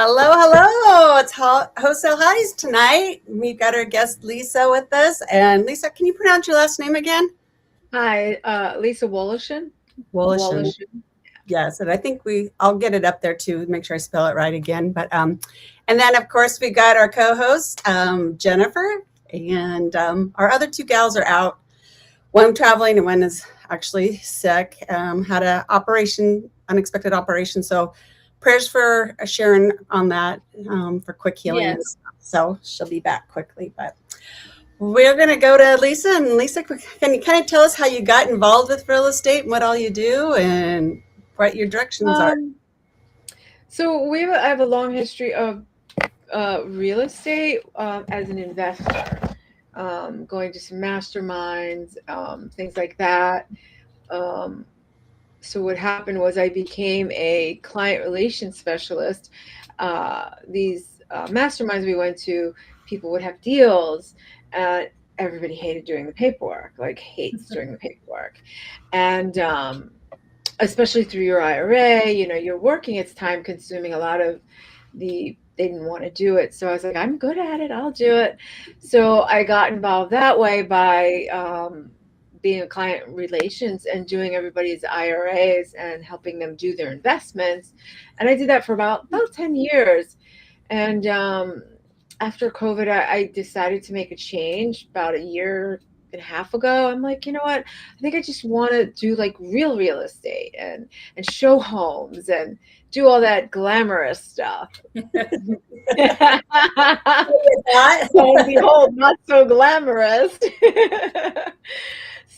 Hello, hello. It's Wholesale Hotties tonight. We've got our guest Lisa with us. And Lisa, can you pronounce your last name again? Hi, Lisa Woloshin. Woloshin. Woloshin. Yes, and I think I'll get it up there too, make sure I spell it right again. And then of course we got our co-host Jennifer, and our other two gals are out. One traveling and one is actually sick. Had a unexpected operation. So prayers for Sharon on that, for quick healing and Yes. stuff. So she'll be back quickly. But we're going to go to Lisa. And Lisa, can you kind of tell us how you got involved with real estate and what all you do and what your directions are? Um, I have a long history of real estate as an investor, going to some masterminds, things like that. Um, so what happened was I became a client relations specialist. These masterminds we went to, people would have deals, and everybody hated doing the paperwork, like hates doing the paperwork, and especially through your IRA, you're working, it's time consuming. A lot of they didn't want to do it. So I was like, I'm good at it, I'll do it. So I got involved that way by being a client relations and doing everybody's IRAs and helping them do their investments. And I did that for about 10 years. And after COVID, I decided to make a change about a year and a half ago. I'm like, you know what? I think I just want to do like real estate and show homes and do all that glamorous stuff. Lo and behold, not so glamorous.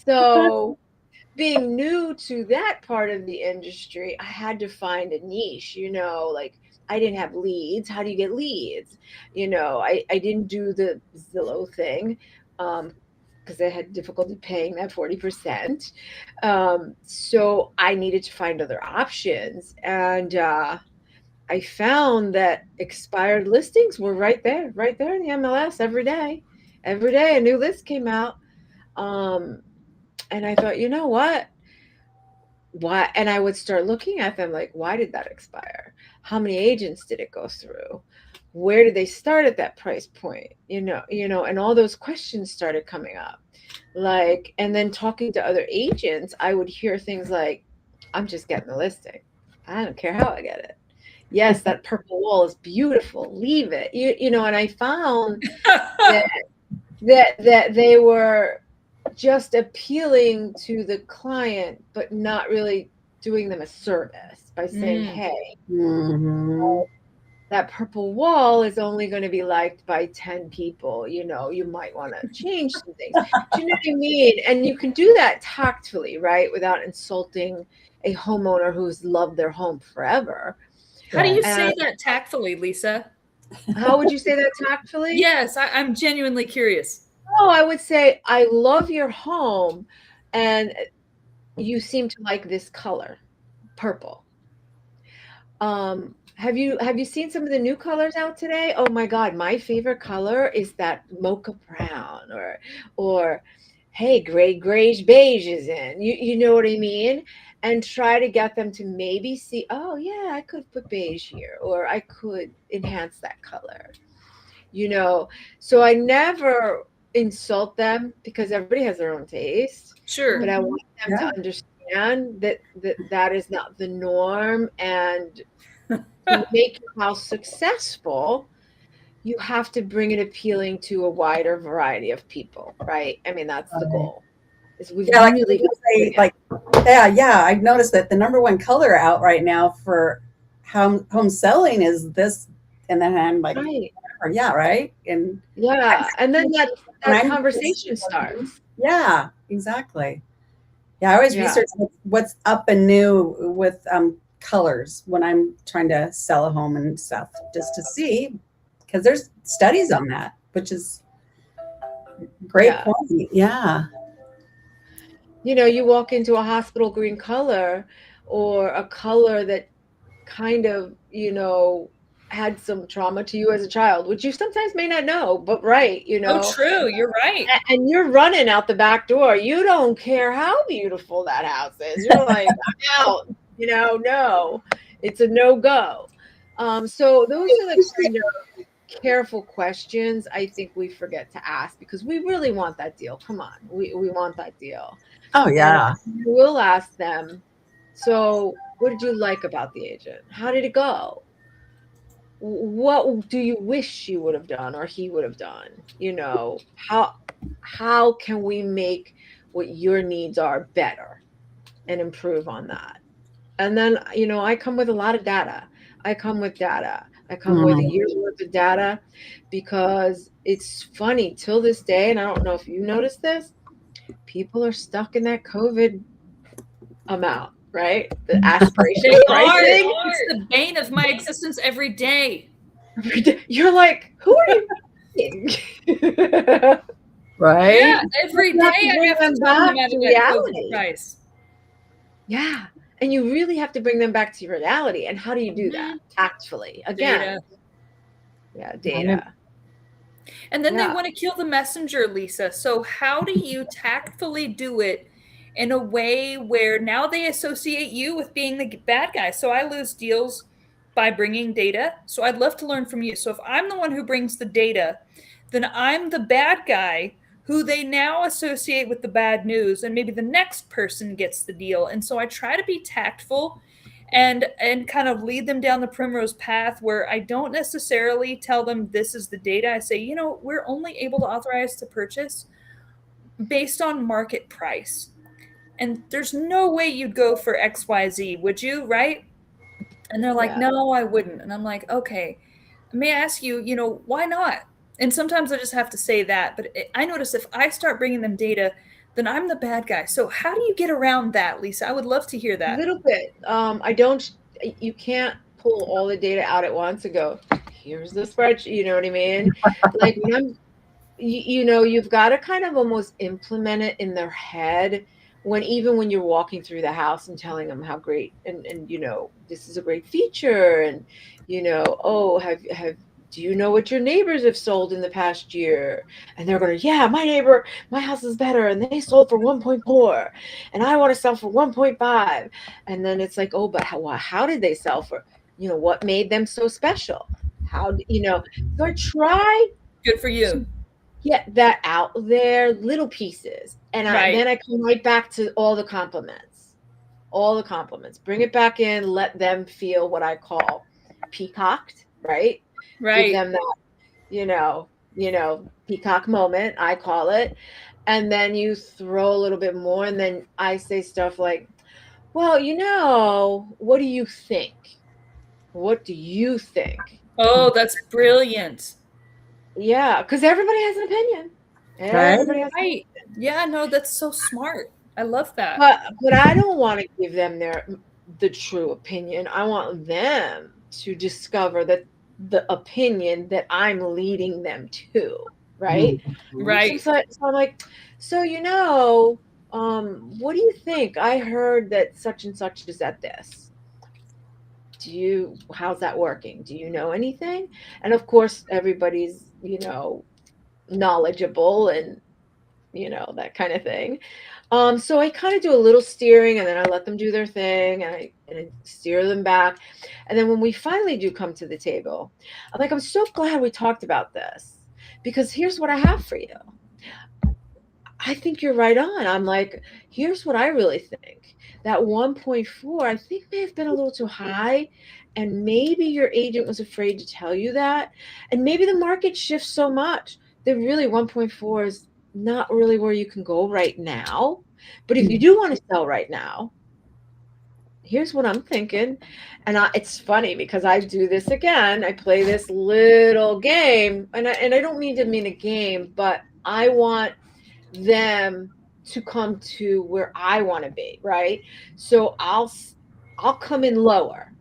So being new to that part of the industry, I had to find a niche, like I didn't have leads. How do you get leads? I didn't do the Zillow thing because I had difficulty paying that 40%. So I needed to find other options. And I found that expired listings were right there in the MLS every day. Every day a new list came out. Um, and I thought, you know what? Why? And I would start looking at them like, why did that expire? How many agents did it go through? Where did they start at that price point? And all those questions started coming up. Like, and then talking to other agents, I would hear things like, I'm just getting the listing. I don't care how I get it. Yes, that purple wall is beautiful. Leave it. And I found that that they were just appealing to the client, but not really doing them a service by saying, Mm. hey, Mhm. that purple wall is only going to be liked by 10 people. You might want to change some things. Do you know what I mean? And you can do that tactfully, right? Without insulting a homeowner who's loved their home forever. How do you Yes. say And that tactfully, Lisa? how would you say that tactfully? Yes, I'm genuinely curious. Oh, I would say, I love your home and you seem to like this color, purple. Have you seen some of the new colors out today? Oh my God, my favorite color is that mocha brown, or hey, grayish beige is in. You know what I mean? And try to get them to maybe see, oh yeah, I could put beige here, or I could enhance that color. you know so I never insult them because everybody has their own taste, but Sure. I Mhm. want them to Yeah. understand that is not the norm, and to make your house successful you have to bring it appealing to a wider variety of people, right? I mean, that's the Right. goal, is we've Yeah, like really got people to bring say, it. like, yeah. I've noticed that the number one color out right now for home selling is this, and then I'm like, Right. or yeah, right. And I'm Yeah, and then and that I'm conversation starts. yeah, exactly. Yeah, I always Yeah. research what's up and new with colors when I'm trying to sell a home and stuff, just to see, because there's studies on that, which is great Yeah. point. Yeah. You walk into a hospital green color, or a color that kind of, had some trauma to you as a child, which you sometimes may not know, but right, Oh, true. You're right. and you're running out the back door. You don't care how beautiful that house is. You're like, I'm out, no, it's a no go. So those are the kind of careful questions I think we forget to ask because we really want that deal. Come on, we want that deal. Oh, And yeah. we'll ask them, so what did you like about the agent? How did it go? What do you wish you would have done or he would have done? You know, how can we make what your needs are better and improve on that? And then, you know, I come with a lot of data. I come with data. I come with a Mm. year's worth of data because it's funny till this day, and I don't know if you noticed this, people are stuck in that COVID amount, right? The aspirational They are. pricing. It's the bane of my existence every day. You're like, who are you kidding? Right? Yeah, every day You have to I bring have to them tell them back out to of that COVID reality. price. Yeah. And you really have to bring them back to reality. And how do you do that? Tactfully. Again. Data. Yeah, data. And then they Yeah. want to kill the messenger, Lisa. So how do you tactfully do it in a way where now they associate you with being the bad guy? So I lose deals by bringing data. So I'd love to learn from you. So if I'm the one who brings the data, then I'm the bad guy who they now associate with the bad news, and maybe the next person gets the deal. And so I try to be tactful and kind of lead them down the primrose path where I don't necessarily tell them this is the data. I say, you know, we're only able to authorize to purchase based on market price. And there's no way you'd go for XYZ, would you? Right? And they're like, Yeah. no, I wouldn't. And I'm like, okay, may I ask you, you know, why not? And sometimes I just have to say that. But I notice if I start bringing them data, then I'm the bad guy. So how do you get around that, Lisa? I would love to hear A that. little bit. I don't, you can't pull all the data out at once and go, here's the spreadsheet. You know what I mean? Like when you know, you've got to kind of almost implement it in their head when even when you're walking through the house and telling them how great and you know this is a great feature and you know oh have do you know what your neighbors have sold in the past year? And they're going, yeah, my house is better and they sold for 1.4 and I want to sell for 1.5. And then it's like, oh, but how did they sell for, you know, what made them so special? How, you know, so I try Good for to you. get that out there, little pieces. And Right. then I come right back to all the compliments. All the compliments. Bring it back in, let them feel what I call peacocked, right? Give Right. them that, peacock moment, I call it. And then you throw a little bit more, and then I say stuff like, well, you know, what do you think? What do you think? Oh, that's brilliant. Yeah, because everybody has an opinion. Right? Everybody has an Right. Yeah, no, that's so smart. I love that. But I don't want to give them the true opinion. I want them to discover that the opinion that I'm leading them to, right? Right. So I'm like, so you know, what do you think? I heard that such and such is at this. How's that working? Do you know anything? And of course, everybody's, you know, knowledgeable and that kind of thing. So I kind of do a little steering and then I let them do their thing and I steer them back. And then when we finally do come to the table, I'm like, I'm so glad we talked about this because here's what I have for you. I think you're right on. I'm like, here's what I really think. That 1.4, I think may have been a little too high. And maybe your agent was afraid to tell you that. And maybe the market shifts so much that really 1.4 is not really where you can go right now. But if you do want to sell right now, here's what I'm thinking. And it's funny because I do this again. I play this little game. And I don't mean to mean a game, but I want them to come to where I want to be, right? So I'll come in lower.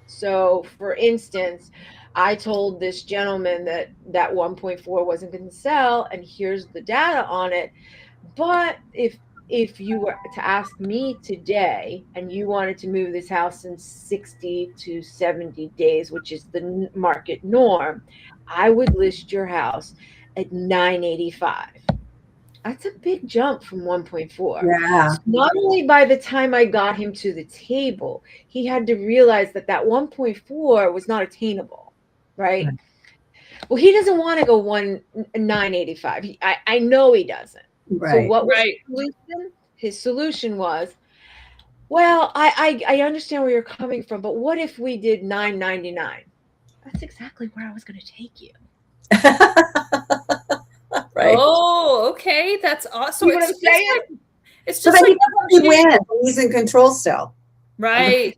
So for instance, I told this gentleman that 1.4 wasn't going to sell and here's the data on it. But if you were to ask me today and you wanted to move this house in 60 to 70 days, which is the market norm, I would list your house at 985. That's a big jump from 1.4. Yeah. So not only by the time I got him to the table, he had to realize that that 1.4 was not attainable, right? Right. Well, he doesn't want to go 985. I know he doesn't. So Right. what was Right. his solution? His solution was, well, I understand where you're coming from, but what if we did 999? That's exactly where I was going to take you. Right. Oh, okay. That's awesome. See what I'm saying? It's So just then like he wins. He's in control still. right.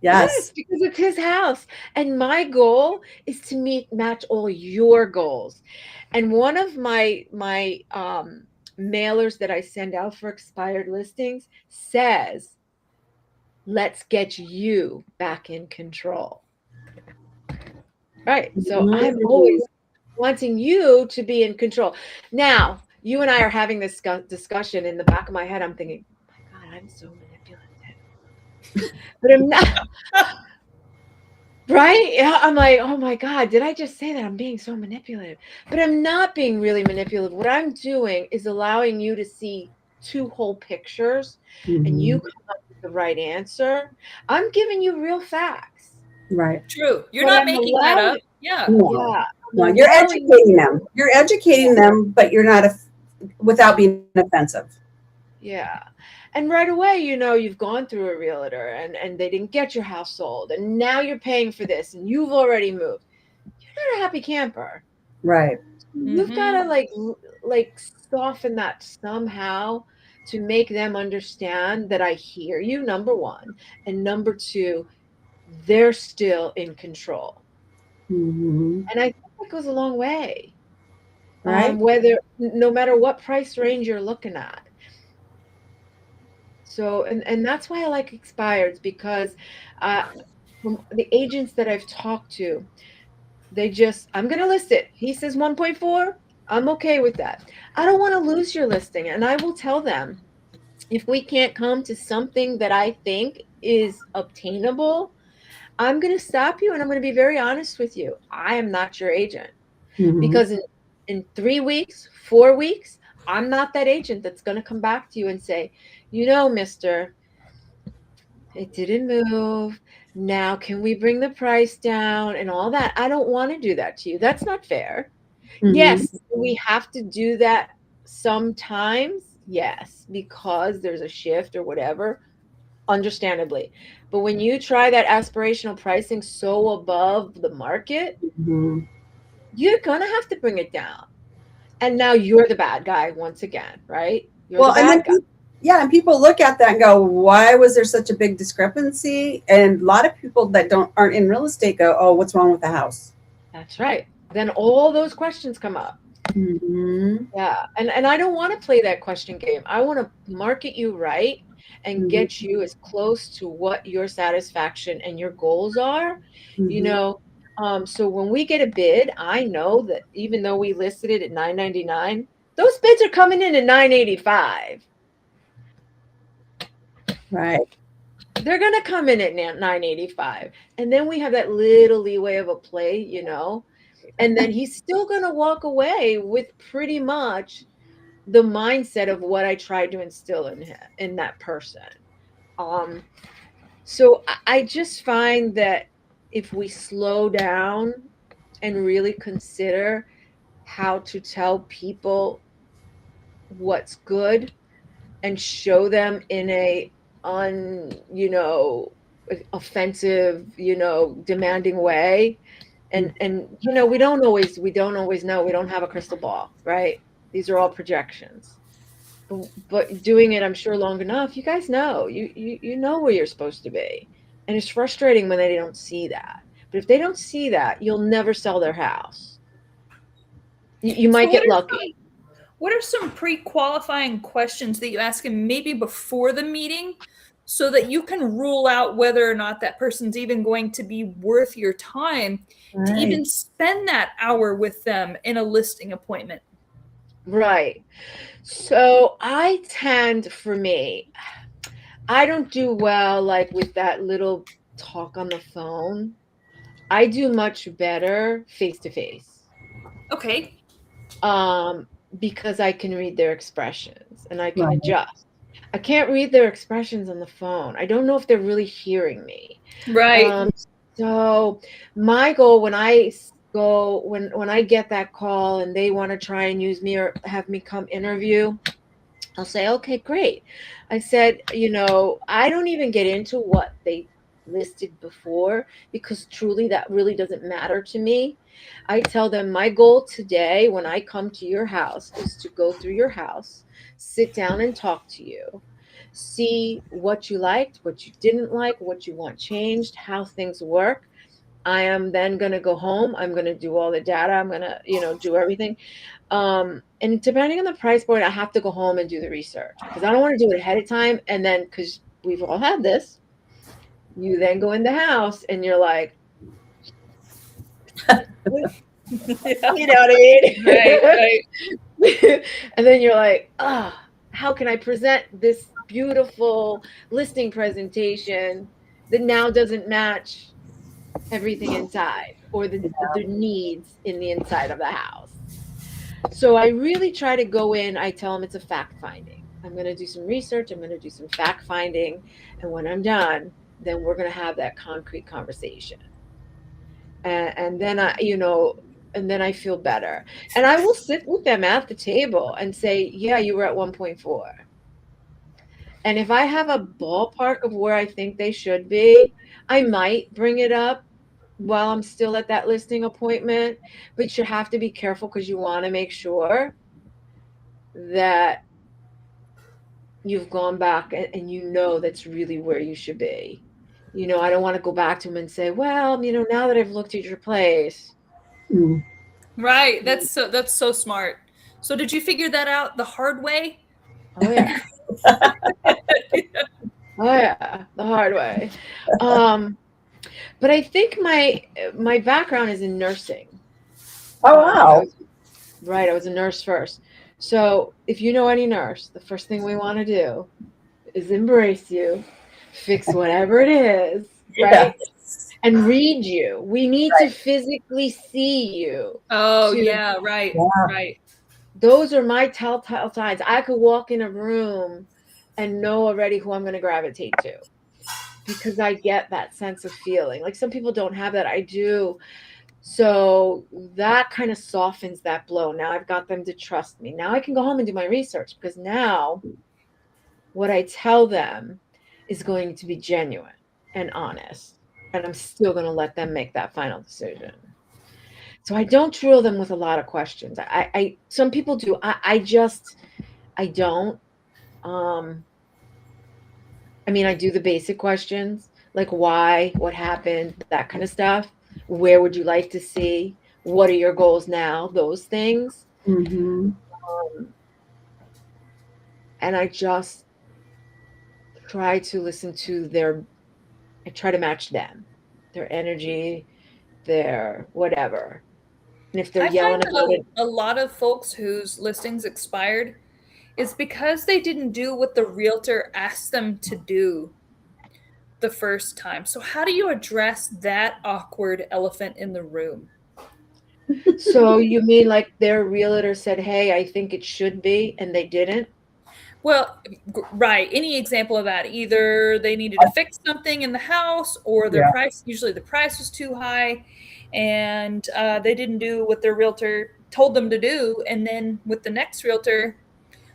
Yes. Because it's his house. And my goal is to match all your goals. And one of my mailers that I send out for expired listings says, let's get you back in control. Right. So I'm always wanting you to be in control. Now, you and I are having this discussion. In the back of my head, I'm thinking, my God, I'm so manipulative. But I'm not. Right? Yeah, I'm like, oh my God, did I just say that? I'm being so manipulative. But I'm not being really manipulative. What I'm doing is allowing you to see two whole pictures and you come up with the right answer. I'm giving you real facts. Right. True. You're But not I'm making that up. allowing, Yeah. yeah, No, I'm you're allowing educating them. You're educating them, but you're not without being offensive. Yeah. And right away, you've gone through a realtor and they didn't get your house sold. And now you're paying for this and you've already moved. You're not a happy camper. Right. You've got to like soften that somehow to make them understand that I hear you, number one. And number two, they're still in control. Mm-hmm. And I think that goes a long way. Right. No matter what price range you're looking at. So, and that's why I like expireds, because from the agents that I've talked to, I'm going to list it. He says 1.4. I'm okay with that. I don't want to lose your listing. And I will tell them, if we can't come to something that I think is obtainable, I'm going to stop you and I'm going to be very honest with you. I am not your agent, Mm-hmm. because in 3 weeks, 4 weeks, I'm not that agent that's going to come back to you and say, mister, it didn't move. Now, can we bring the price down and all that? I don't want to do that to you. That's not fair. Mm-hmm. Yes, we have to do that sometimes. Yes, because there's a shift or whatever, understandably. But when you try that aspirational pricing so above the market, Mm-hmm. you're going to have to bring it down. And now you're the bad guy once again, right? You're the Well, and then bad guy. yeah, and people look at that and go, "Why was there such a big discrepancy?" And a lot of people that aren't in real estate go, "Oh, what's wrong with the house?" That's right. Then all those questions come up. Mm-hmm. Yeah. And I don't want to play that question game. I want to market you right and Mm-hmm. get you as close to what your satisfaction and your goals are. So when we get a bid, I know that even though we listed it at $999, those bids are coming in at $985. Right. They're going to come in at $985. And then we have that little leeway of a play, and then he's still going to walk away with pretty much the mindset of what I tried to instill in that person. So I just find that if we slow down and really consider how to tell people what's good and show them in a offensive, demanding way. And we don't always know. We don't have a crystal ball, right? These are all projections. But doing it, I'm sure, long enough, you guys know. You know where you're supposed to be. And it's frustrating when they don't see that. But if they don't see that, you'll never sell their house. You might get lucky. What are some pre-qualifying questions that you ask him maybe before the meeting so that you can rule out whether or not that person's even going to be worth your time to even spend that hour with them in a listing appointment? Right. So I don't do well like with that little talk on the phone. I do much better face to face. Okay. because I can read their expressions and I can Right. adjust. I can't read their expressions on the phone. I don't know if they're really hearing me. Right. So my goal when I go when I get that call and they want to try and use me or have me come interview, I'll say, okay, great. I said, I don't even get into what they listed before because truly that really doesn't matter to me. I tell them my goal today when I come to your house is to go through your house, sit down and talk to you, see what you liked, what you didn't like, what you want changed, how things work. I am then going to go home. I'm going to do all the data. I'm going to, do everything. And depending on the price point, I have to go home and do the research because I don't want to do it ahead of time. And then, because we've all had this, you then go in the house and you're like, you know what I mean? Right. And then you're like, how can I present this beautiful listing presentation that now doesn't match everything inside or the needs in the inside of the house? So I really try to go in. I tell them it's a fact finding. I'm going to do some research. I'm going to do some fact finding. And when I'm done, then we're going to have that concrete conversation. And then and then I feel better. And I will sit with them at the table and say, yeah, you were at 1.4. And if I have a ballpark of where I think they should be, I might bring it up while I'm still at that listing appointment. But you have to be careful because you want to make sure that you've gone back and that's really where you should be. I don't want to go back to them and say, well, now that I've looked at your place. Right. That's so smart. So did you figure that out the hard way? Oh yeah. Oh yeah, the hard way. But I think my background is in nursing. Oh, wow. I was a nurse first. So if you know any nurse, the first thing we want to do is embrace you, fix whatever it is, right? Yeah. And read you. We need to physically see you. Oh, yeah, right. Yeah. Right. Those are my telltale signs. I could walk in a room and know already who I'm going to gravitate to because I get that sense of feeling. Like some people don't have that. I do. So that kind of softens that blow. Now I've got them to trust me. Now I can go home and do my research because now what I tell them is going to be genuine and honest. And I'm still going to let them make that final decision. So I don't drill them with a lot of questions. I some people do. I don't. I mean, I do the basic questions like why, what happened, that kind of stuff. Where would you like to see? What are your goals now? Those things. Mm-hmm. And I just try to listen to I try to match them, their energy, their whatever. And if they're I yelling find about that it, a lot of folks whose listings expired is because they didn't do what the realtor asked them to do the first time. So how do you address that awkward elephant in the room? so you mean like their realtor said, hey, I think it should be, and they didn't? Well, right. Any example of that? Either they needed to fix something in the house or their price, usually the price was too high and they didn't do what their realtor told them to do. And then with the next realtor,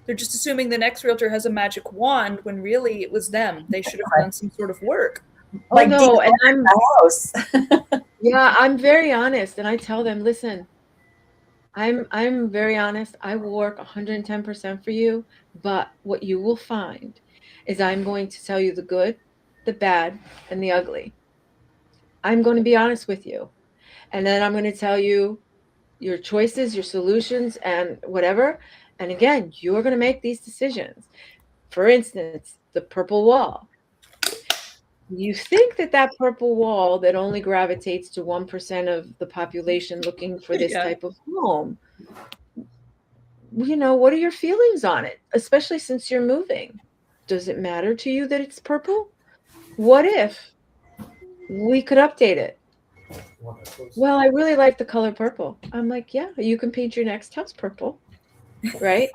they're just assuming the next realtor has a magic wand when really it was them. They should have done some sort of work. Oh Like no, and I'm the house. yeah, I'm very honest, and I tell them, listen, I'm very honest. I will work 110% for you, but what you will find is I'm going to tell you the good, the bad, and the ugly. I'm going to be honest with you. And then I'm going to tell you your choices, your solutions, and whatever. And again, you're going to make these decisions. For instance, the purple wall. You think that purple wall that only gravitates to 1% of the population looking for this type of home, what are your feelings on it, especially since you're moving? Does it matter to you that it's purple? What if we could update it? Well, I really like the color purple. I'm like, yeah, you can paint your next house purple. right?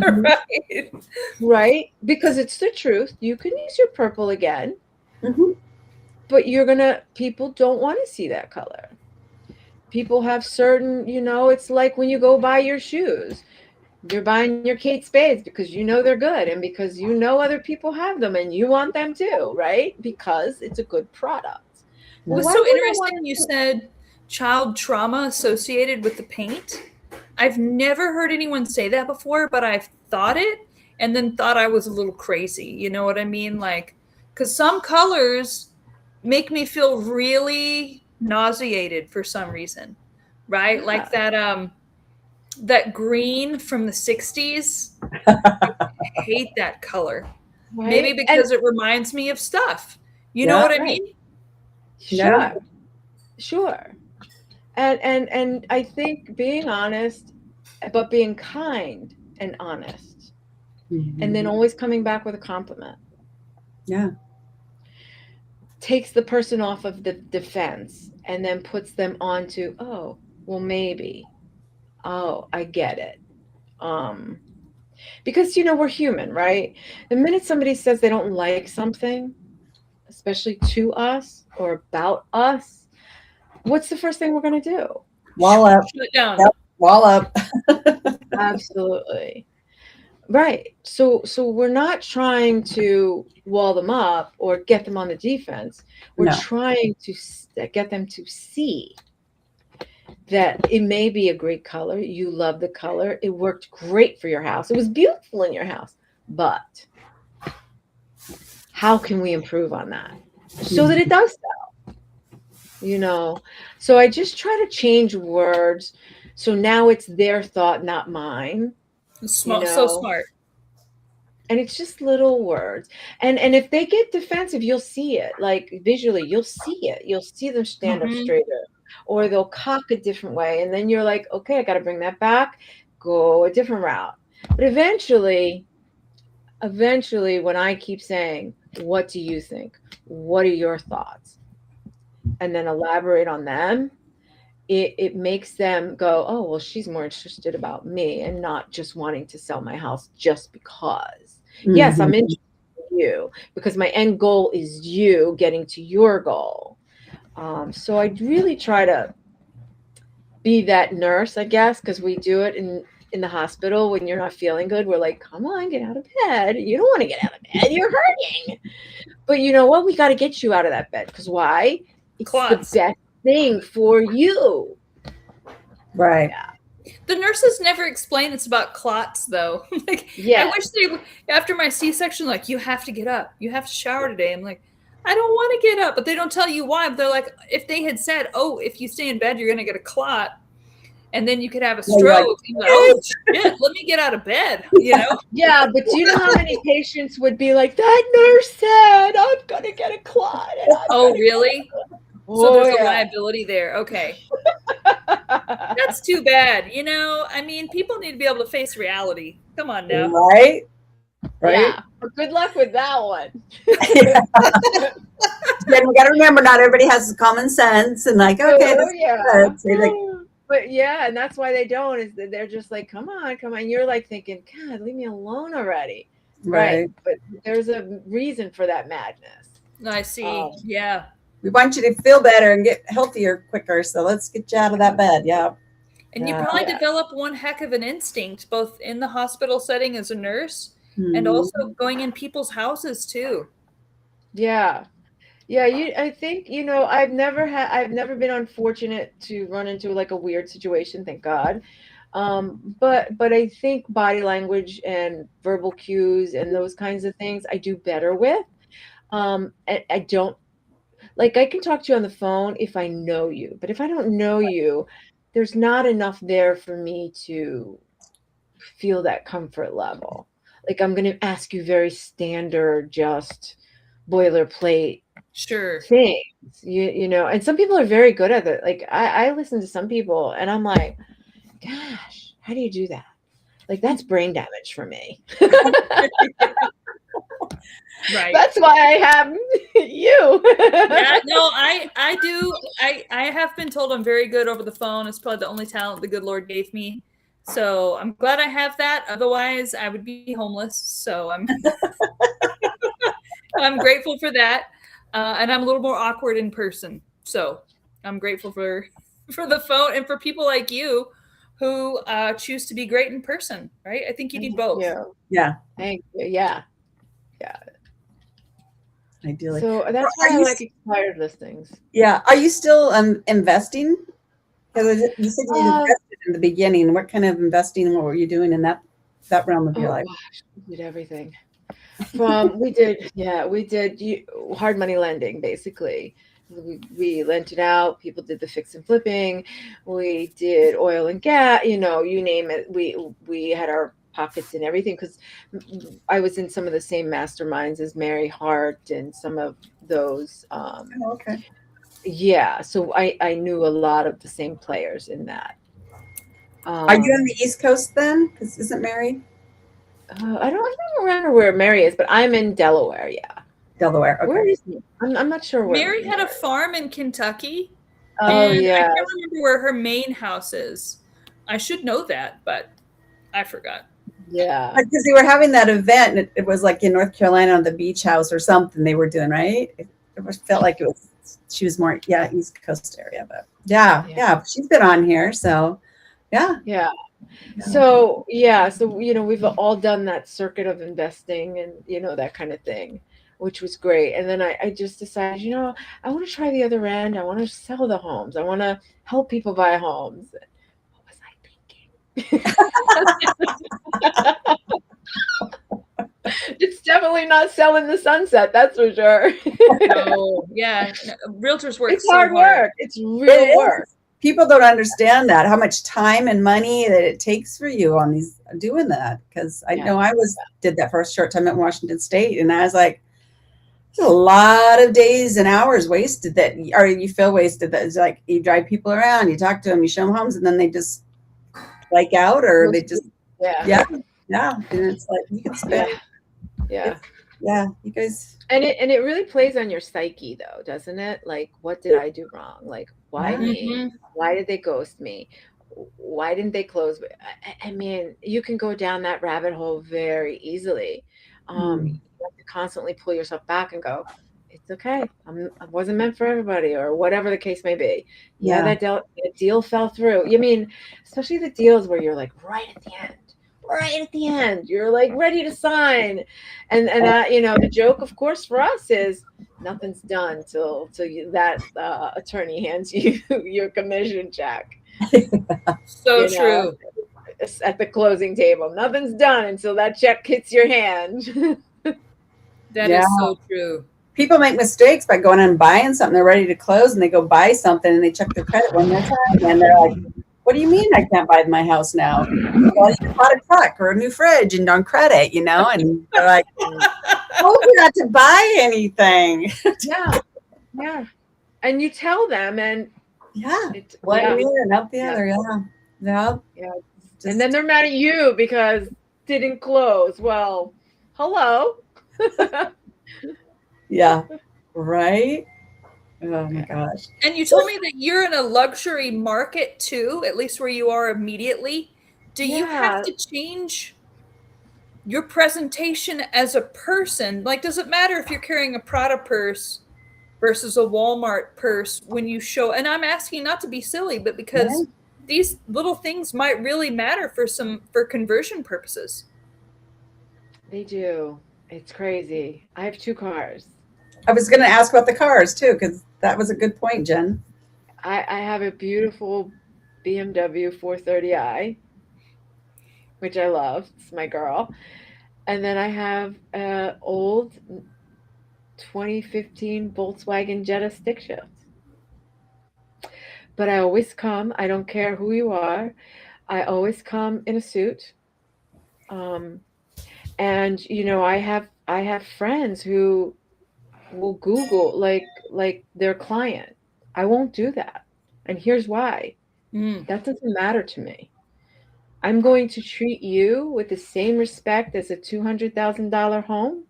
Right. Right? Because it's the truth. You can use your purple again, Mhm. but people don't want to see that color. People have certain, it's like when you go buy your shoes. You're buying your Kate Spades because you know they're good and because you know other people have them and you want them too, right? Because it's a good product. It Well, was why so would I want interesting you said child trauma associated with the paint. I've never heard anyone say that before, but I've thought it and then thought I was a little crazy. You know what I mean? Like, because some colors make me feel really nauseated for some reason, right? Like yeah, that green from the 60s. I hate that color. Maybe right? And because it reminds me of stuff. You know Yeah. what I right, mean? Yeah. sure, sure. And I think being honest, but being kind and honest, and then Mhm. always coming back with a compliment Yeah. takes the person off of the defense and then puts them onto, oh, well, maybe. Oh, I get it. Um, because we're human, right? The minute somebody says they don't like something, especially to us or about us, what's the first thing we're going to do? Wall up. Shut it down. Yep. Wall up. Absolutely. Right. So we're not trying to wall them up or get them on the defense. We're No. trying to get them to see that it may be a great color. You love the color. It worked great for your house. It was beautiful in your house. But how can we improve on that so that it does So I just try to change words, so now it's their thought, not mine. you Smart, so know smart. and it's just little words. And if they get defensive, you'll see it, like visually, you'll see them stand up Hmm. straighter, or they'll cock a different way, and then you're like, okay, I got to bring that back, go a different route. But eventually, when I keep saying, what do you think, what are your thoughts, and then elaborate on them, it makes them go, oh, well, she's more interested about me and not just wanting to sell my house just because. Yes, I'm Mhm. interested in you because my end goal is you getting to your goal. So I really try to be that nurse, I guess, because we do it in the hospital when you're not feeling good. We're like, come on, get out of bed. You don't want to get out of bed. You're hurting. But you know what? We got to get you out of that bed, because why? It's the Clots. best thing for you. Right. Yeah. The nurses never explain it's about clots, though. Like, I Yeah. wish they, after my C-section, like, you have to get up, you have to shower today. I'm like, I don't want to get up, but they don't tell you why. But they're like, if they had said, oh, if you stay in bed, you're going to get a clot, and then you could have a Yeah, you're like, stroke. Like, oh shit, let me get out of bed. You know? Yeah, but do you know how many patients would be like, that nurse said I'm gonna get a clot and I'm Oh, gonna get really? a... So Oh there's a yeah. liability there. Okay. That's too bad. I mean, people need to be able to face reality. Come on now. right. Right. Yeah. But good luck with that one. Yeah. Then we got to remember, not everybody has common sense and like, okay, this Oh is yeah. good. So you're like, But yeah, and that's why they don't, is that they're just like, come on, come on. You're like thinking, God, leave me alone already. Right. right. But there's a reason for that madness. I see. Um, Yeah. We want you to feel better and get healthier quicker. So let's get you out of that bed. Yeah. And you Yeah. probably yeah. develop one heck of an instinct, both in the hospital setting as a nurse and Mhm. also going in people's houses too. Yeah. Yeah, I think, I've never been unfortunate to run into like a weird situation, thank God. But I think body language and verbal cues and those kinds of things I do better with. I don't, like, I can talk to you on the phone if I know you, but if I don't know you, there's not enough there for me to feel that comfort level. Like, I'm going to ask you very standard, just boilerplate Sure. things, and some people are very good at it. Like, I listen to some people and I'm like, gosh, how do you do that? Like, that's brain damage for me. Right. That's why I have you. Yeah, no, I do. I have been told I'm very good over the phone. It's probably the only talent the good Lord gave me. So I'm glad I have that. Otherwise, I would be homeless. So I'm grateful for that, and I'm a little more awkward in person. So I'm grateful for the phone and for people like you who choose to be great in person. Right? I think you need Thank both. you. Yeah, Thank you. Yeah. Yeah. ideally. So that's Are why I you? like expired listings. Yeah. Are you still investing? Because you said you Um, invested in the beginning. What kind of investing? What were you doing in that realm of your oh life? gosh, we did everything. We did hard money lending basically. We lent it out. People did the fix and flipping. We did oil and gas. You name it. We had our pockets in everything because I was in some of the same masterminds as Mary Hart and some of those. Oh, okay. Yeah, so I knew a lot of the same players in that. Are you on Um, the East Coast then? Because isn't Mary I don't remember where Mary is, but I'm in Delaware. Yeah, Delaware? where Okay. is he? I'm not sure where Mary had a Mary. farm in Kentucky, Oh and I yeah, can't remember where her main house is. I should know that, but I forgot. yeah, Because they were having that event, and it was like in North Carolina on the beach house or something they were doing, right? Felt like it was, she was more, yeah, East Coast area, but yeah, yeah, yeah, she's been on here. So yeah, yeah. yeah. So we've all done that circuit of investing and that kind of thing, which was great. And then I just decided, I want to try the other end. I want to sell the homes. I want to help people buy homes. What was I thinking? It's definitely not selling the sunset, that's for sure. No, yeah, realtors work It's so hard hard. work. It's real It work. is. People don't understand that, how much time and money that it takes for you on these doing that. Because I Yeah. know did that for a short time at Washington State, and I was like, there's a lot of days and hours wasted that, or you feel wasted. That it's like you drive people around, you talk to them, you show them homes, and then they just like out, or they just, Yeah. yeah, yeah. And it's like you can spend, Yeah. Yeah. it's, yeah, you guys, And it really plays on your psyche though, doesn't it? Like, what did I do wrong? Like, why yeah, me? Hmm. Why did they ghost me? Why didn't they close? I mean, you can go down that rabbit hole very easily. You mm, have to constantly pull yourself back and go, it's okay. I wasn't meant for everybody, or whatever the case may be. Yeah, yeah, that deal fell through. You mean, especially the deals where you're like right at the end, you're like ready to sign, and the joke, of course, for us is nothing's done till that attorney hands you your commission check. So You know, true. at the closing table, nothing's done until that check hits your hand. That yeah. is so true. People make mistakes by going and buying something. They're ready to close, and they go buy something, and they check their credit one more time, and they're like, "What do you mean I can't buy my house now?" Well, you bought a truck or a new fridge and on credit, and they're like, "Told you not to buy anything." Yeah, yeah. And you tell them, and Yeah, it's one yeah, ear and out the yeah, other. Yeah, yeah. yeah. And then Just they're mad at you because didn't close. Well, hello. yeah, right. Oh my Yeah. gosh. And you told me that you're in a luxury market too, at least where you are immediately. Do you have Yeah, to change your presentation as a person? Like, does it matter if you're carrying a Prada purse versus a Walmart purse when you show? And I'm asking not to be silly, but because Right. these little things might really matter for conversion purposes. they do. It's crazy. I have two cars. I was going to ask about the cars too, because that was a good point, Jen. I have a beautiful BMW 430i, which I love. It's my girl. And then I have a old 2015 Volkswagen Jetta stick shift. But I always come. I don't care who you are. I always come in a suit. Um, and I have friends who will Google like their client. I won't do that. And here's why. Mm. That doesn't matter to me. I'm going to treat you with the same respect as a $200,000 home,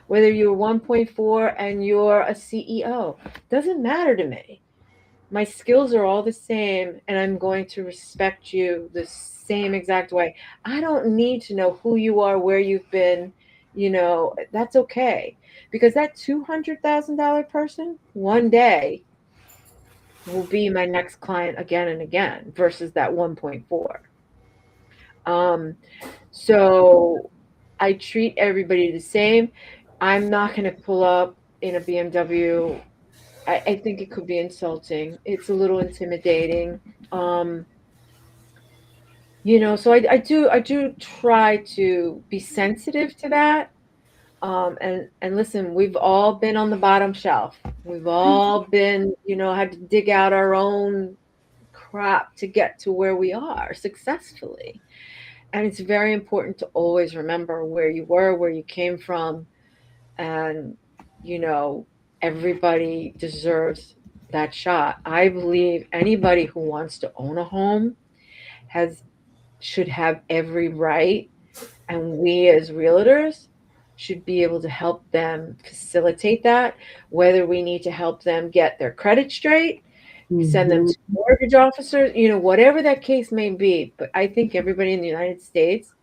whether you're 1.4 and you're a CEO. Doesn't matter to me. my skills are all the same, and I'm going to respect you the same exact way. I don't need to know who you are, where you've been, that's okay. Because that $200,000 person one day will be my next client again and again versus that 1.4. Um, so I treat everybody the same. I'm not going to pull up in a BMW. I think it could be insulting. It's a little intimidating. Um, so I do try to be sensitive to that. And listen, we've all been on the bottom shelf. We've all been, had to dig out our own crap to get to where we are successfully. And it's very important to always remember where you were, where you came from, and you know everybody deserves that shot. I believe anybody who wants to own a home has should have every right, and we as realtors should be able to help them facilitate that, whether we need to help them get their credit straight, send them Mhm. to mortgage officers, whatever that case may be. But I think everybody in the United States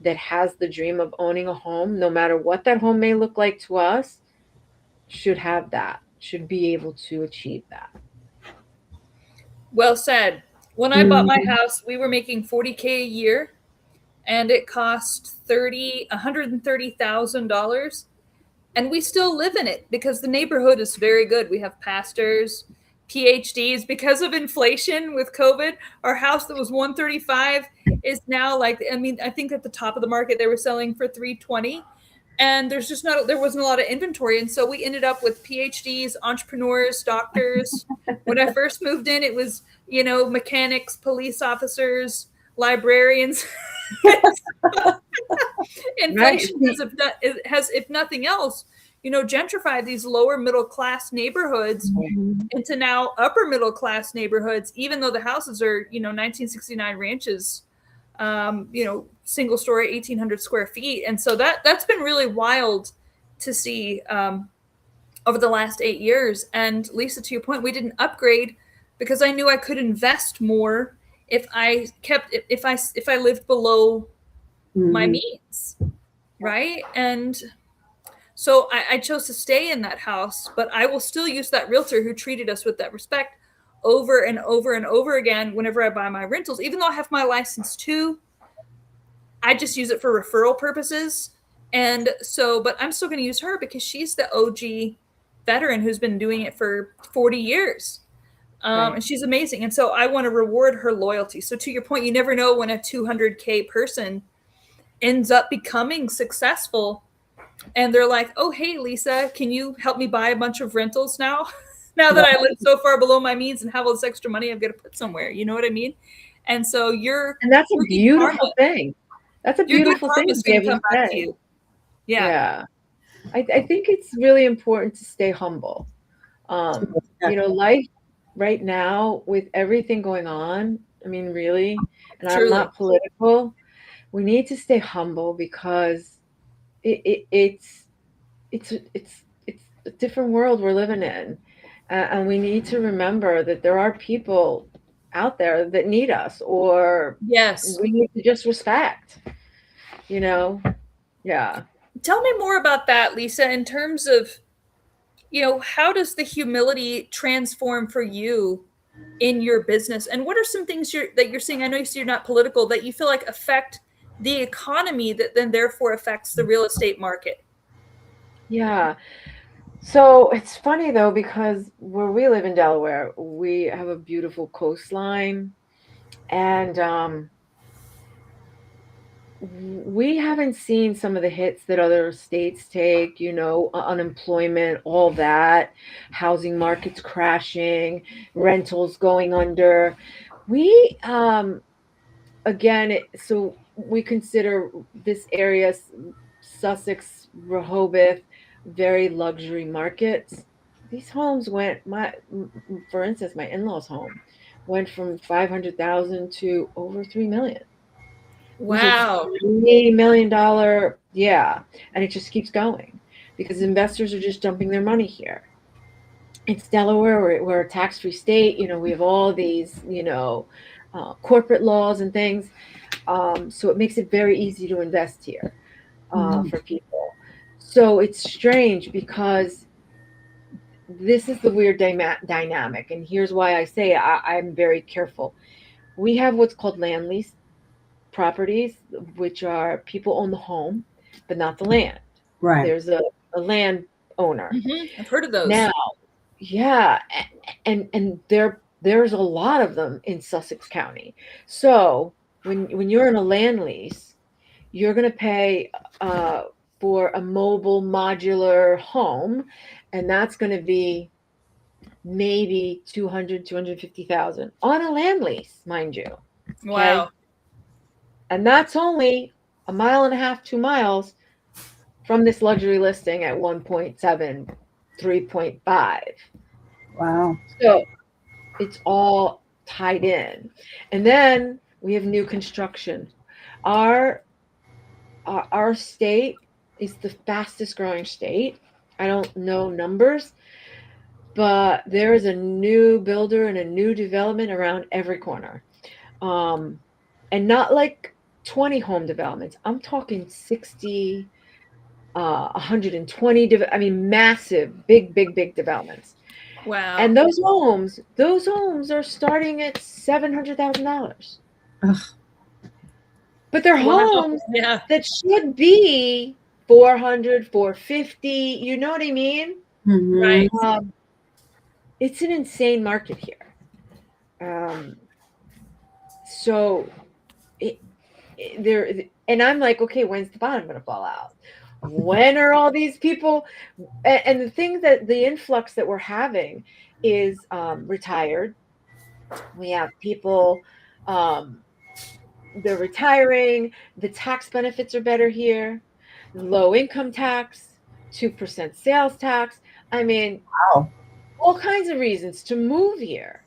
that has the dream of owning a home, no matter what that home may look like to us, should have that, should be able to achieve that. Well said. When I bought my Mhm. house, we were making 40K a year, and it cost $130,000, and we still live in it because the neighborhood is very good. We have pastors, PhDs. Because of inflation with COVID, our house that was 135 is now like, I mean, I think at the top of the market they were selling for 320, and there wasn't a lot of inventory, and so we ended up with PhDs, entrepreneurs, doctors. When I first moved in, it was mechanics, police officers, librarians. Right. Inflation has, if nothing else, gentrified these lower middle class neighborhoods Mhm. into now upper middle class neighborhoods, even though the houses are 1969 ranches, single story, 1,800 square feet. And so that's been really wild to see over the last 8 years. And Lisa, to your point, we didn't upgrade because I knew I could invest more if I lived below my Mhm. means, right? And so I chose to stay in that house, but I will still use that realtor who treated us with that respect over and over and over again whenever I buy my rentals. Even though I have my license too, I just use it for referral purposes. And so, but I'm still going to use her because she's the OG veteran who's been doing it for 40 years. Right. And she's amazing. And so I want to reward her loyalty. So to your point, you never know when a 200K person ends up becoming successful, and they're like, "Oh, hey, Lisa, can you help me buy a bunch of rentals now? Now that I live so far below my means and have all this extra money, I've got to put somewhere." You know what I mean? And so And that's a your good karma, beautiful thing. That's a your good beautiful thing karma to is be going to able come to back to say. you. Yeah, Yeah. I think it's really important to stay humble. Life right now with everything going on, I mean, really, and I'm truly. not political, we need to stay humble because it's a different world we're living in. And we need to remember that there are people out there that need us, or Yes. we need to just respect, you know? Yeah. Tell me more about that, Lisa, in terms of, how does the humility transform for you in your business, and what are some things that you're seeing? I know you're not political, that you feel like affect the economy, that then therefore affects the real estate market. Yeah. So it's funny though, because where we live in Delaware, we have a beautiful coastline, and we haven't seen some of the hits that other states take, unemployment, all that, housing markets crashing, rentals going under. We, so we consider this area, Sussex, Rehoboth, very luxury markets. These homes for instance, my in-laws' home went from 500,000 to over 3 million. These are Wow. $3 million, yeah, and it just keeps going because investors are just dumping their money here. It's Delaware. We're a tax-free state. We have all these, corporate laws and things. So it makes it very easy to invest here Mhm. for people. So it's strange because this is the weird dynamic. And here's why I say I'm very careful. We have what's called land lease properties, which are people own the home, but not the land. Right. There's a land owner. I've heard of those. Now, yeah, and there's a lot of them in Sussex County. So when you're in a land lease, you're going to pay for a mobile modular home, and that's going to be maybe 250,000 on a land lease, mind you. Okay. Wow. And that's only a mile and a half, 2 miles from this luxury listing at 1.7, 3.5. Wow. So it's all tied in. And then we have new construction. Our state is the fastest growing state. I don't know numbers, but there is a new builder and a new development around every corner. And not like 20 home developments. I'm talking 60, 120, I mean, massive, big developments. Wow. And those homes are starting at $700,000. Ugh. But they're Wow. homes Yeah. that should be 400, 450. You know what I mean? Mhm. Right. It's an insane market here. So there, and I'm like, okay, when's the bottom going to fall out? When are all these people? And the thing that the influx that we're having is retired. We have people, they're retiring. The tax benefits are better here. Low income tax, 2% sales tax. I mean, Wow. all kinds of reasons to move here.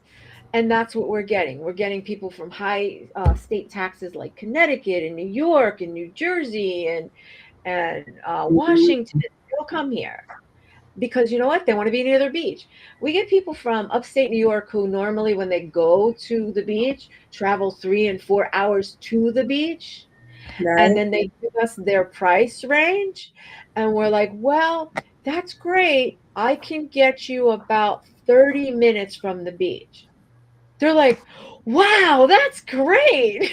And that's what we're getting. We're getting people from high state taxes like Connecticut and New York and New Jersey and Washington. They'll come here because you know what? They want to be near their beach. We get people from upstate New York who normally, when they go to the beach, travel 3 and 4 hours to the beach. And Right. then they give us their price range. And we're like, well, that's great. I can get you about 30 minutes from the beach. They're like, wow, that's great.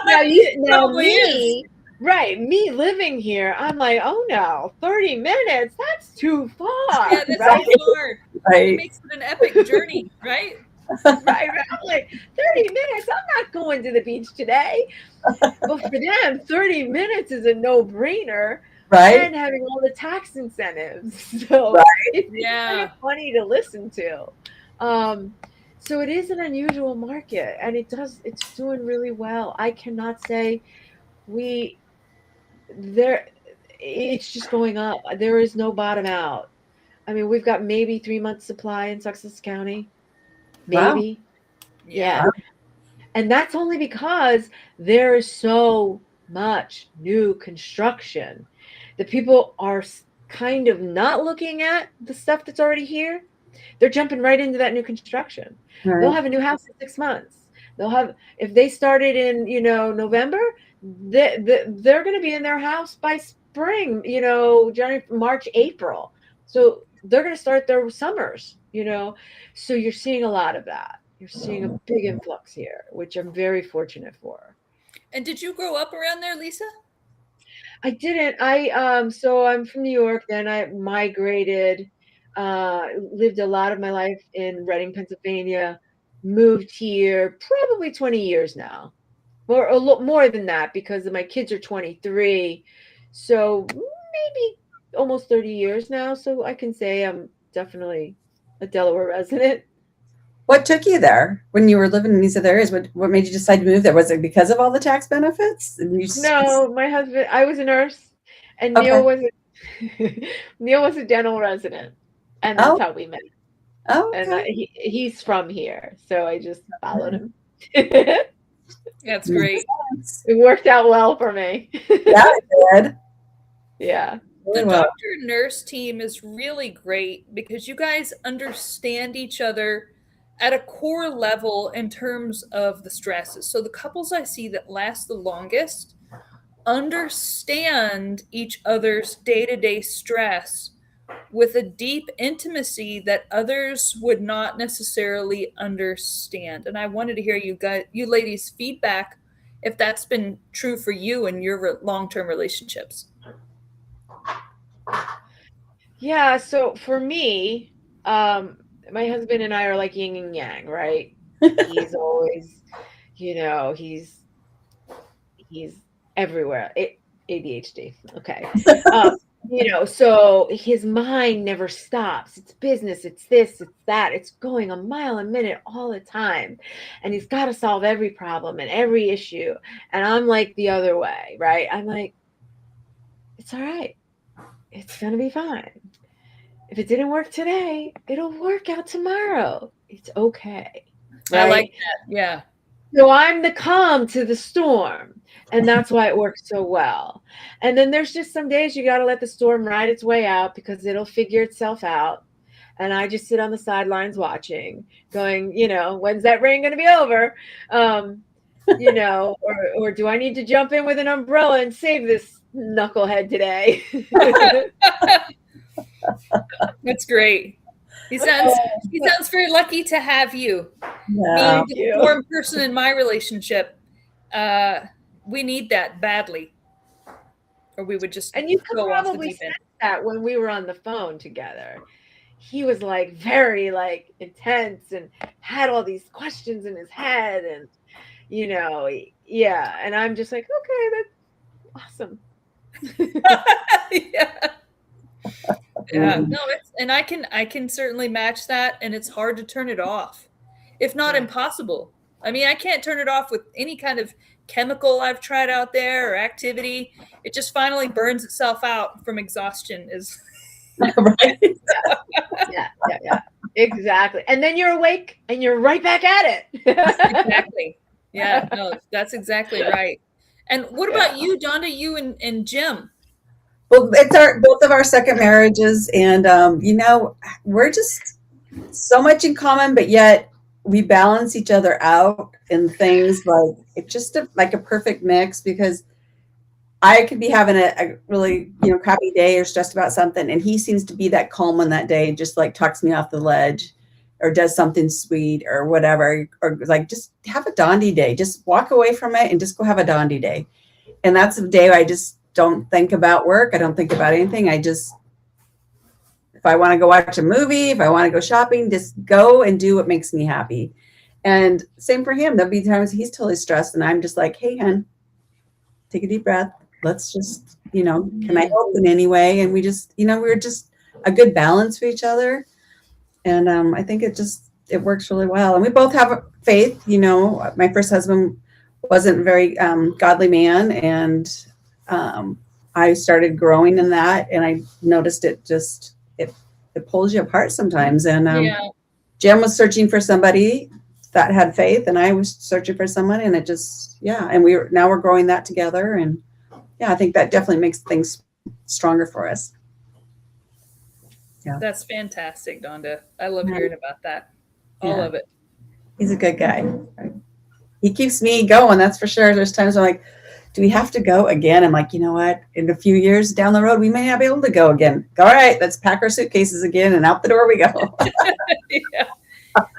Now Probably is. me, right, me living here, I'm like, oh no, 30 minutes, that's too far, Yeah, that's right? too far. It Right. makes it an epic journey, right? Right. I'm like, 30 minutes, I'm not going to the beach today. But for them, 30 minutes is a no-brainer. Right. And having all the tax incentives. So Right. it's kind Yeah. of funny to listen to. So it is an unusual market, and it's doing really well. I cannot say it's just going up. There is no bottom out. I mean, we've got maybe 3 months supply in Sussex County. Wow. Maybe. Yeah. Yeah. And that's only because there is so much new construction that people are kind of not looking at the stuff that's already here. They're jumping right into that new construction. They'll Right. have a new house in 6 months. If they started in, November, they're going to be in their house by spring, January, March, April. So they're going to start their summers, So you're seeing a lot of that. You're seeing a big influx here, which I'm very fortunate for. And did you grow up around there, Lisa? I didn't. So I'm from New York, then I migrated, lived a lot of my life in Reading, Pennsylvania, moved here probably 20 years now. Or a lot more than that because my kids are 23. So maybe almost 30 years now. So I can say I'm definitely a Delaware resident. What took you there when you were living in these other areas? What made you decide to move there? Was it because of all the tax benefits? And No, my husband, I was a nurse, and Okay. Neil was a dental resident, and that's Oh. how we met. Oh. And Okay. he's from here, so I just followed him. That's Makes great. sense. It worked out well for me. Yeah, it did. Yeah. The well. doctor nurse team is really great because you guys understand each other at a core level in terms of the stresses. So the couples I see that last the longest understand each other's day-to-day stress with a deep intimacy that others would not necessarily understand. And I wanted to hear you ladies feedback if that's been true for you in your long-term relationships. Yeah, so for me, my husband and I are like yin and yang, right? He's always, he's everywhere. ADHD. Okay. Um, so his mind never stops. It's business, it's this, it's that. It's going a mile a minute all the time. And he's got to solve every problem and every issue. And I'm like the other way, right? I'm like, it's all right. It's going to be fine. If it didn't work today, it'll work out tomorrow. It's okay. Right? I like that. Yeah. So I'm the calm to the storm. And that's why it works so well. And then there's just some days you got to let the storm ride its way out because it'll figure itself out. And I just sit on the sidelines watching, going, when's that rain going to be over? Or do I need to jump in with an umbrella and save this knucklehead today? That's great. He sounds very lucky to have you. Yeah. Being the warm person in my relationship, we need that badly, or we would just and you could go off the probably deep end. sense that when we were on the phone together. He was like very like intense and had all these questions in his head, and yeah. And I'm just like, okay, that's awesome. Yeah. Yeah, no, and I can certainly match that, and it's hard to turn it off, if not impossible. I mean, I can't turn it off with any kind of chemical I've tried out there or activity. It just finally burns itself out from exhaustion. Is Right. Yeah, exactly. And then you're awake and you're right back at it. Exactly. Yeah, no, that's exactly right. And what about you, Donda? You and Jim? Well, it's both of our second marriages, and we're just so much in common, but yet we balance each other out in things like it's just like a perfect mix because I could be having a really crappy day or stressed about something, and he seems to be that calm on that day, and just like talks me off the ledge, or does something sweet or whatever, or like just have a Dondi day, just walk away from it and just go have a Dondi day, and that's a day I just don't think about work. I don't think about anything. I just, if I want to go watch a movie, if I want to go shopping, just go and do what makes me happy. And same for him. There'll be times he's totally stressed, and I'm just like, hey, hun, take a deep breath. Let's just, can I help in any way? And we just, we're just a good balance for each other. And I think it works really well. And we both have faith. My first husband wasn't a very godly man, and I started growing in that, and I noticed it pulls you apart sometimes. And Jim was searching for somebody that had faith, and I was searching for someone, and it just, and now we're growing that together. And I think that definitely makes things stronger for us. Yeah. That's fantastic, Donda. I love hearing about that. All of it. He's a good guy. He keeps me going, that's for sure. There's times I'm like, do we have to go again? I'm like, you know what? In a few years down the road, we may not be able to go again. All right, let's pack our suitcases again, and out the door we go. Yeah,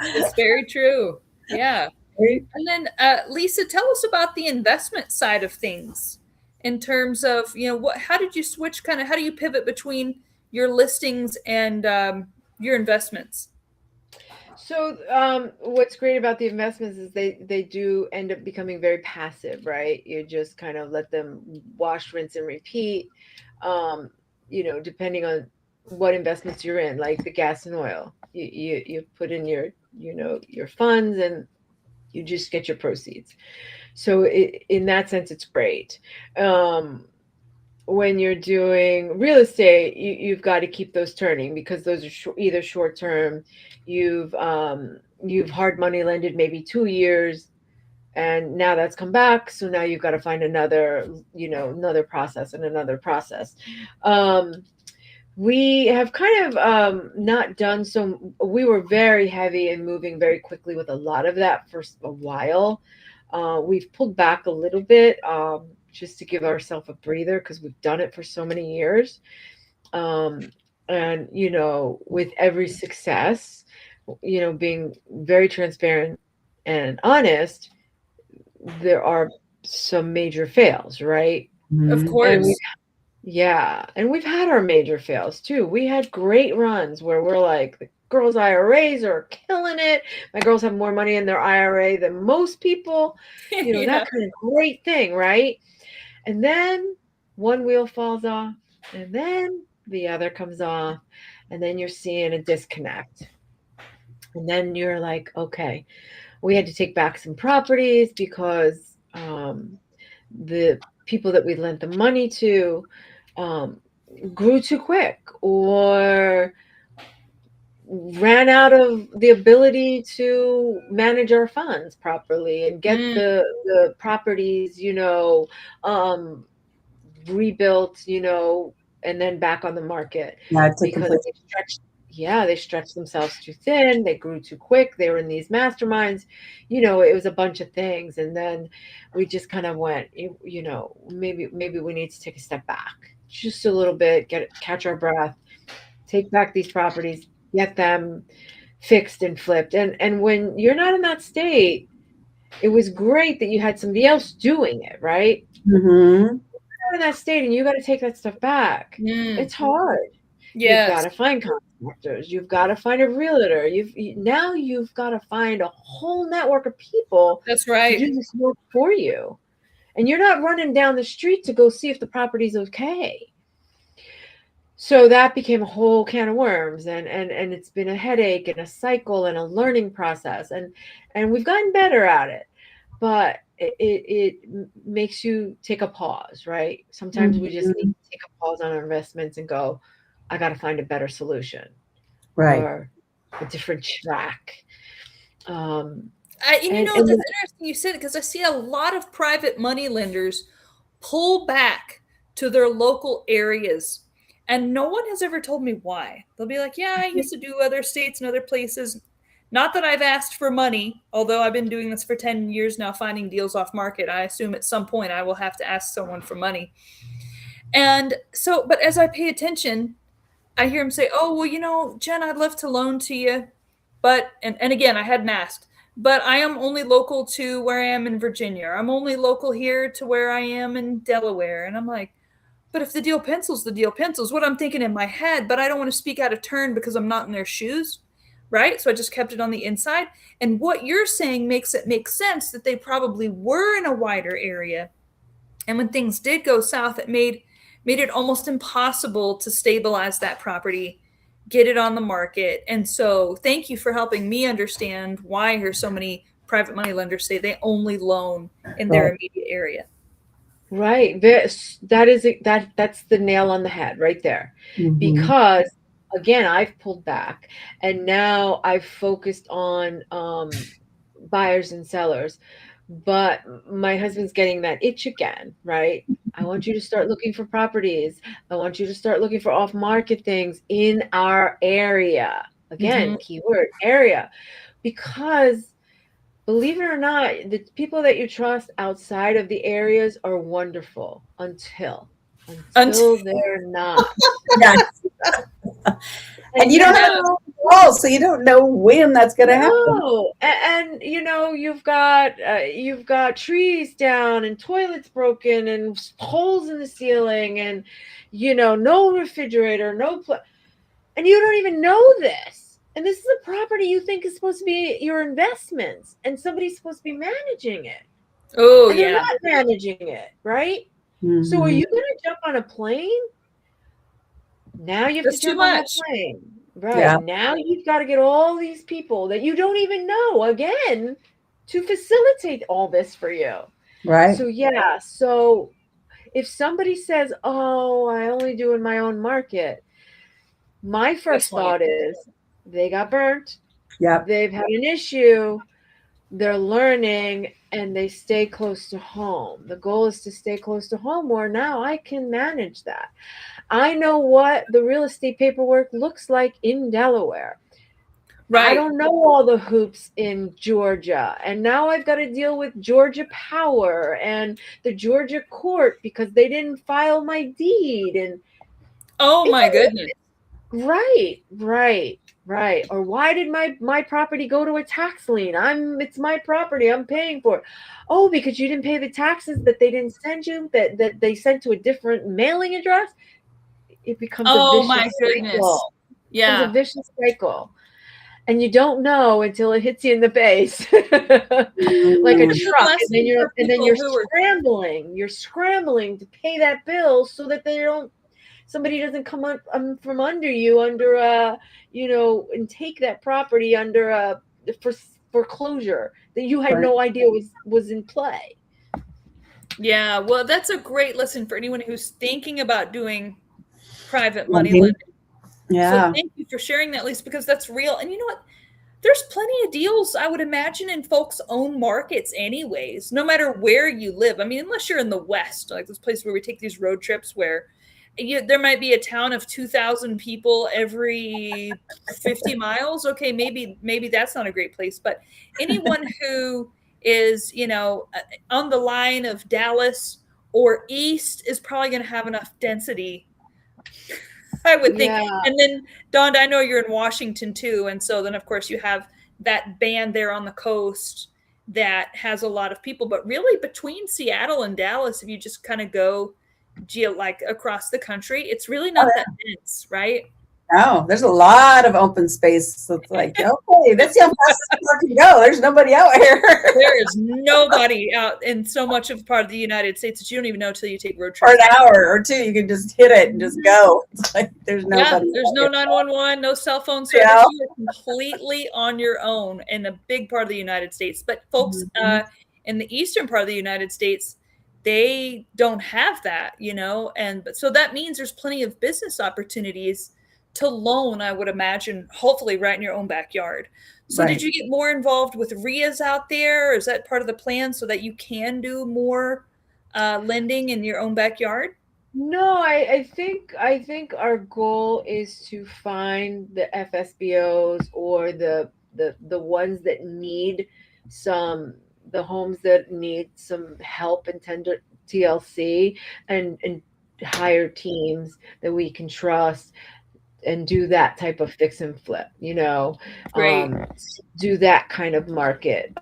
it's very true. Yeah. And then, Lisa, tell us about the investment side of things in terms of, how did you switch, how do you pivot between your listings and your investments? So what's great about the investments is they do end up becoming very passive, right? You just kind of let them wash, rinse, and repeat, depending on what investments you're in, like the gas and oil. You put in your funds, and you just get your proceeds. So in that sense, it's great. When you're doing real estate, you've got to keep those turning because those are either short term. You've hard money lended maybe 2 years, And now that's come back. So now you've got to find another, another process and another process. We have kind of not done so. We were very heavy and moving very quickly with a lot of that for a while. We've pulled back a little bit just to give ourselves a breather because we've done it for so many years. And, with every success, being very transparent and honest, there are some major fails, right? Of Mhm. And course. and we've had our major fails too. We had great runs where we're like, the girls' IRAs are killing it. My girls have more money in their IRA than most people, Yeah. that kind of great thing, right? And then one wheel falls off, and then the other comes off, and then you're seeing a disconnect. And then you're like, okay, we had to take back some properties because the people that we lent the money to um, grew too quick or ran out of the ability to manage our funds properly and get Mm, the properties, um, rebuilt, and then back on the market Yeah, taking because place. they stretched themselves too thin, they grew too quick, they were in these masterminds, it was a bunch of things. And then we just kind of went, maybe we need to take a step back just a little bit, catch our breath, take back these properties, get them fixed and flipped. And when you're not in that state, it was great that you had somebody else doing it, right? Mhm. In that state and you got to take that stuff back. mm, It's hard. You've got yes, to find contractors. You've got to find a realtor. Now you've got to find a whole network of people that's to right. do this work for you. And you're not running down the street to go see if the property's okay. So that became a whole can of worms, and it's been a headache and a cycle and a learning process, and we've gotten better at it, but it makes you take a pause, right? Sometimes we just need Mhm. to take a pause on our investments and go, I got to find a better solution Right. or a different track. um And and that's interesting you said it because I see a lot of private money lenders pull back to their local areas. And no one has ever told me why. They'll be like, yeah, I used to do other states and other places. Not that I've asked for money, although I've been doing this for 10 years now, finding deals off market. I assume at some point I will have to ask someone for money. And so, but as I pay attention, I hear him say, oh, well, Jen, I'd love to loan to you. But, and again, I hadn't asked, but I am only local to where I am in Virginia. I'm only local here to where I am in Delaware. And I'm like, but if the deal pencils, the deal pencils. What I'm thinking in my head, but I don't want to speak out of turn because I'm not in their shoes. Right. So I just kept it on the inside. And what you're saying makes it make sense that they probably were in a wider area. And when things did go south, it made it almost impossible to stabilize that property, get it on the market. And so thank you for helping me understand why I hear so many private money lenders say they only loan in their Right. immediate area. Right. That's the nail on the head right there. Mhm. Because again, I've pulled back and now I've focused on buyers and sellers. But my husband's getting that itch again, right? I want you to start looking for properties. I want you to start looking for off-market things in our area. Mm-hmm. Again, keyword area. Because believe it or not, the people that you trust outside of the areas are wonderful Until until they're not. Yes. And And you don't have a wall, so you don't know when that's going to happen. no, and you've got trees down and toilets broken and holes in the ceiling and no refrigerator, and you don't even know this. And this is a property you think is supposed to be your investments, and somebody's supposed to be managing it. oh And they're yeah, not managing it, right? So are Mhm. you going to jump on a plane? Now you have to that's too jump on that much. plane. Right. Yeah. Now you've got to get all these people that you don't even know again to facilitate all this for you. Right. So yeah, so if somebody says, "Oh, I only do in my own market," my That's first lame. thought is they got burnt. Yep. They've had an issue. They're learning and they stay close to home. The goal is to stay close to home, where now I can manage that. I know what the real estate paperwork looks like in Delaware. I Right. don't know all the hoops in Georgia. And now I've got to deal with Georgia Power and the Georgia court because they didn't file my deed. And Oh it's my goodness. right. Or why did my property go to a tax lien? It's my property. I'm paying for it. Oh, because you didn't pay the taxes that they didn't send you, that they sent to a different mailing address. It becomes a Oh vicious my goodness. cycle. It becomes a Yeah. vicious cycle. And you don't know until it hits you in the face like a Mm. The truck. lesson for And then people who are you're scrambling to pay that bill so that somebody doesn't come up from under you and take that property under a foreclosure that you had no idea was in play. Yeah, well, that's a great lesson for anyone who's thinking about doing private money Mhm. lending. So Yeah. thank you for sharing that, Lisa, because that's real. And you know what? There's plenty of deals, I would imagine, in folks' own markets, anyways, no matter where you live. I mean, unless you're in the West, like this place where we take these road trips where there might be a town of 2,000 people every 50 miles. Okay, maybe that's not a great place. But anyone who is, on the line of Dallas or east is probably going to have enough density, I would think. Yeah. And then, Dawn, I know you're in Washington too. And so then, of course, you have that band there on the coast that has a lot of people. But really, between Seattle and Dallas, if you just kind of go like across the country, it's really not that dense, right? No, there's a lot of open space. So it's like, okay, that's how fast this car can go. There's nobody out here. There is nobody out in so much of part of the United States that you don't even know till you take road For trips. an hour or two, you can just hit it and just go. It's like there's Yeah, nobody. there's out no here. 911, no cell phone service. Yeah. You are completely on your own in a big part of the United States. But folks Mhm. in the eastern part of the United States, they don't have that, but so that means there's plenty of business opportunities to loan, I would imagine, hopefully right in your own backyard. So did Right. you get more involved with RIAs out there? Or is that part of the plan so that you can do more lending in your own backyard? No, I think our goal is to find the FSBOs or the ones that need some the homes that need some help and tender TLC and hire teams that we can trust and do that type of fix and flip, Great. do that kind of market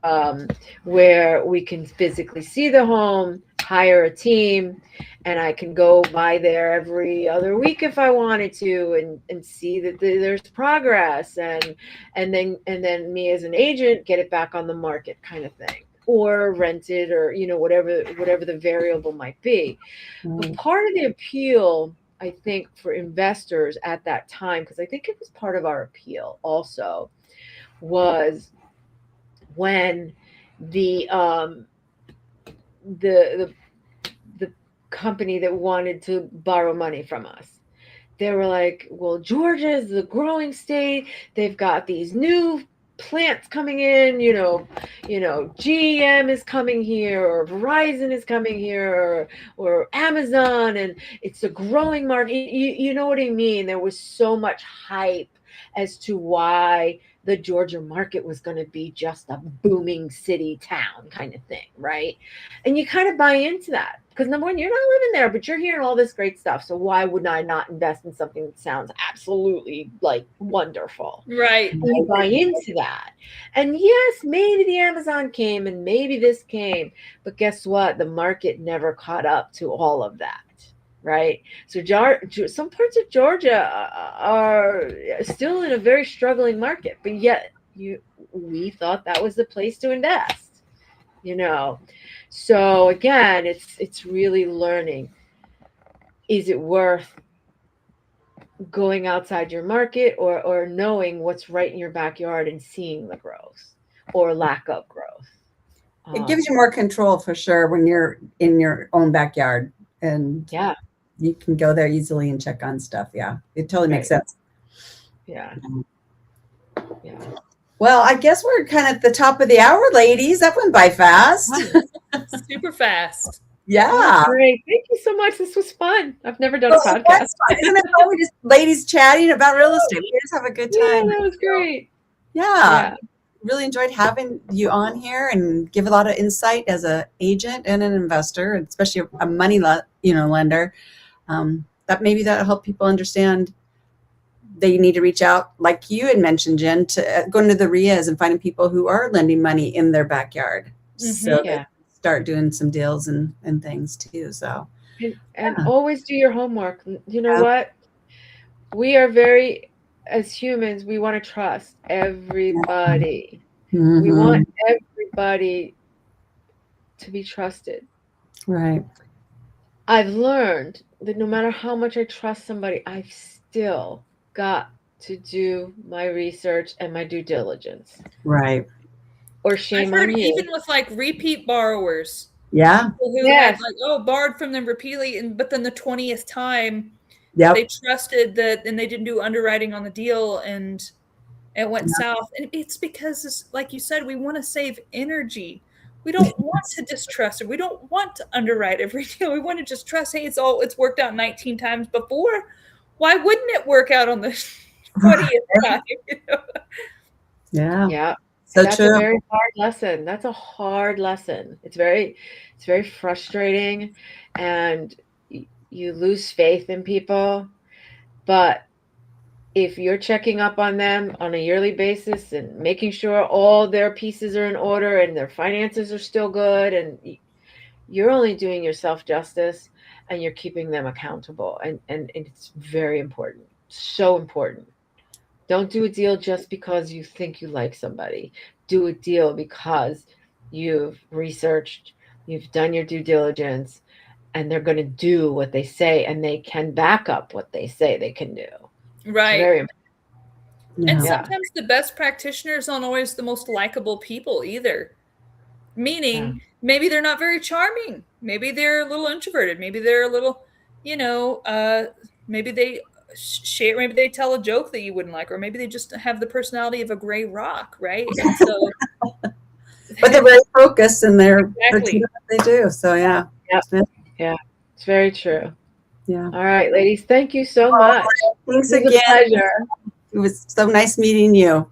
where we can physically see the home, hire a team, and I can go by there every other week if I wanted to and see that there's progress and then me as an agent get it back on the market kind of thing, or rent it, or whatever the variable might be. But part of the appeal, I think, for investors at that time, because I think it was part of our appeal also, was when the the the company that wanted to borrow money from us, they were like, well, Georgia is the growing state. They've got these new plants coming in, GM is coming here, or Verizon is coming here, or Amazon, and it's a growing market. You know what I mean? There was so much hype as to why the Georgia market was going to be just a booming city town kind of thing, right? And you kind of buy into that because, number one, you're not living there, but you're hearing all this great stuff. So why would I not invest in something that sounds absolutely like wonderful? Right. And you buy into that. And yes, maybe the Amazon came and maybe this came, but guess what? The market never caught up to all of that. Right. So some parts of Georgia are still in a very struggling market, but yet we thought that was the place to invest, So again, it's really learning. Is it worth going outside your market or knowing what's right in your backyard and seeing the growth or lack of growth? It gives you more control for sure when you're in your own backyard, and Yeah. you can go there easily and check on stuff. Yeah, it totally makes sense. Yeah. Yeah. Well, I guess we're kind of at the top of the hour, ladies. That went by fast. Super fast. Yeah. Great. Thank you so much. This was fun. I've never done a Well, podcast. that's fun. Isn't it fun? We just ladies chatting about real estate. We just have a good Yeah, time. that was great. Yeah. Really enjoyed having you on here and give a lot of insight as an agent and an investor, and especially a money lender. That maybe that'll help people understand they need to reach out, like you had mentioned, Jen, to going to the RIAs and finding people who are lending money in their backyard. So they start doing some deals and things too. So and always do your homework. You know what? We are very, as humans, we want to trust everybody. Mm-hmm. We want everybody to be trusted. Right. I've learned that no matter how much I trust somebody, I've still got to do my research and my due diligence. Right. Or shame I've heard on you. even with like repeat borrowers. Yeah. People who had like, borrowed from them repeatedly, but then the 20th time they trusted that and they didn't do underwriting on the deal and it went south. And it's because, like you said, we want to save energy. We don't want to distrust it. We don't want to underwrite every deal. We want to just trust, hey, it's worked out 19 times before. Why wouldn't it work out on the 20th time? You know? Yeah. So that's true. A very hard lesson. That's a hard lesson. It's very frustrating, and you lose faith in people. But if you're checking up on them on a yearly basis and making sure all their pieces are in order and their finances are still good, and you're only doing yourself justice and you're keeping them accountable. And it's very important. So important. Don't do a deal just because you think you like somebody. Do a deal because you've researched, you've done your due diligence, and they're going to do what they say, and they can back up what they say they can do. Right. It's very important. And sometimes the best practitioners aren't always the most likable people either. Meaning, maybe they're not very charming. Maybe they're a little introverted. Maybe they're a little, maybe they share. Maybe they tell a joke that you wouldn't like, or maybe they just have the personality of a gray rock, right? And so, but they're very focused and they're exactly what they do. So yeah, it's very true. Yeah. All right, ladies, thank you so much. Thanks again. A pleasure. It was so nice meeting you.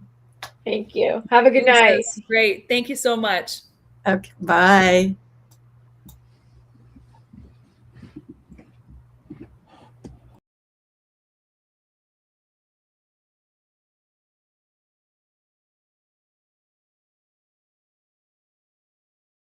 Thank you. Have a good night. Great. Thank you so much. Okay. Bye.